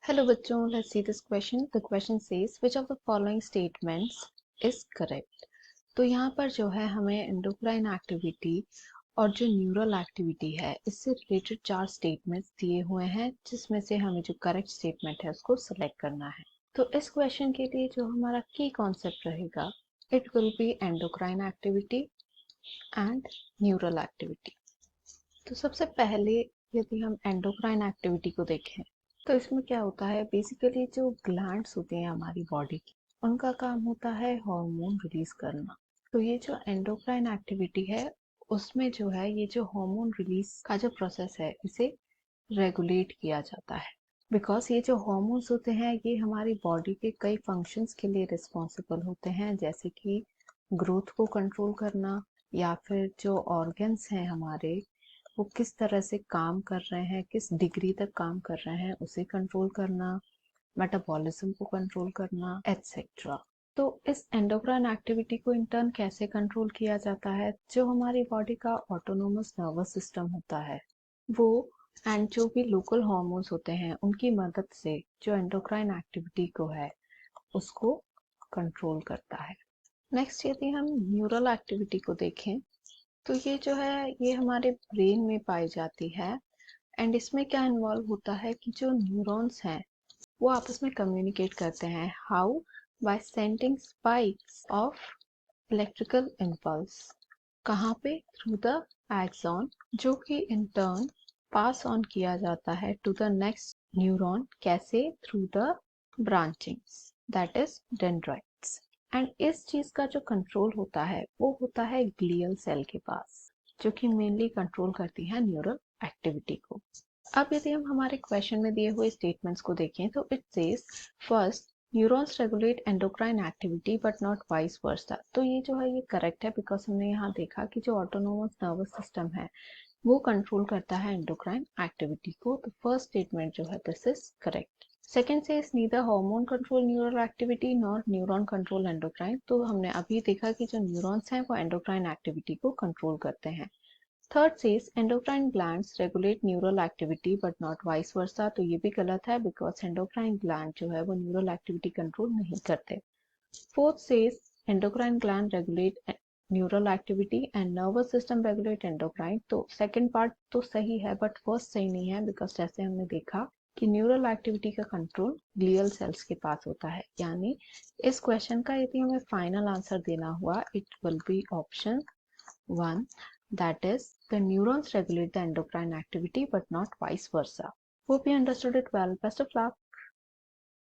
Hello बच्चों, let's see this question. The question says which of the following statements is correct. तो यहाँ पर जो है हमें एंडोक्राइन एक्टिविटी और जो न्यूरल एक्टिविटी है इससे रिलेटेड 4 स्टेटमेंट्स दिए हुए हैं जिसमें से हमें जो करेक्ट स्टेटमेंट है उसको सिलेक्ट करना है। तो इस क्वेश्चन के लिए जो हमारा की कॉन्सेप्ट रहेगा, it will be endocrine activity and neural activity. तो सबसे पहले यदि हम एंडोक्राइन एक्टिविटी को देखें तो इसमें क्या होता है, बेसिकली जो ग्लैंड्स होते हैं हमारी बॉडी की, उनका काम होता है हार्मोन रिलीज करना। तो ये जो एंडोक्राइन एक्टिविटी है उसमें जो है ये जो हार्मोन रिलीज का जो प्रोसेस है इसे रेगुलेट किया जाता है। बिकॉज ये जो हार्मोन्स होते हैं ये हमारी बॉडी के कई फंक्शंस के लिए रिस्पॉन्सिबल होते हैं, जैसे कि ग्रोथ को कंट्रोल करना या फिर जो ऑर्गन्स हैं हमारे वो किस तरह से काम कर रहे हैं, किस डिग्री तक काम कर रहे हैं उसे कंट्रोल करना, मेटाबॉलिज्म को कंट्रोल करना, एटसेट्रा। तो इस एंडोक्राइन एक्टिविटी को इंटर्न कैसे कंट्रोल किया जाता है, जो हमारी बॉडी का ऑटोनोमस नर्वस सिस्टम होता है वो एंड जो भी लोकल हार्मोन्स होते हैं उनकी मदद से जो एंडोक्राइन एक्टिविटी को है उसको कंट्रोल करता है। नेक्स्ट यदि हम न्यूरल एक्टिविटी को देखें तो ये जो है ये हमारे ब्रेन में पाई जाती है एंड इसमें क्या इन्वॉल्व होता है कि जो न्यूरॉन्स हैं वो आपस में कम्युनिकेट करते हैं। How? By sending spikes of electrical impulse. कहाँ पे? थ्रू द एक्सॉन, जो कि इन टर्न पास ऑन किया जाता है टू द नेक्स्ट न्यूरॉन। कैसे? Through the branchings, that is dendrites. And इस चीज का जो कंट्रोल होता है वो होता है ग्लियल सेल के पास, जो कि मेनली कंट्रोल करती है न्यूरल एक्टिविटी को। अब यदि हम हमारे क्वेश्चन में दिए हुए स्टेटमेंट्स को देखें तो it says first neurons regulate endocrine activity but not vice versa. तो ये जो है ये करेक्ट है, बिकॉज हमने यहाँ देखा कि जो ऑटोनोमस नर्वस सिस्टम है वो कंट्रोल करता है एंडोक्राइन एक्टिविटी को। तो फर्स्ट स्टेटमेंट जो है दिस इज करेक्ट। सेकेंड से is neither hormone control neural activity nor neuron control endocrine. तो हमने अभी देखा कि जो न्यूरॉन्स हैं वो एंडोक्राइन एक्टिविटी को कंट्रोल करते हैं। Third says endocrine glands regulate neural activity but not vice versa. तो ये भी गलत है, बिकॉज एंडोक्राइन ग्लैंड जो है वो न्यूरल एक्टिविटी कंट्रोल नहीं करते। Fourth says endocrine gland regulate neural activity and nervous system regulate endocrine. तो सेकंड पार्ट तो सही है बट फर्स्ट सही नहीं है, बिकॉज जैसे हमने देखा कि न्यूरल एक्टिविटी का कंट्रोल ग्लियल सेल्स के पास होता है। यानी इस क्वेश्चन का यदि हमें फाइनल आंसर देना हुआ it will be option 1, that is the neurons regulate the endocrine activity but not vice versa. Hope you understood it well. Best of luck.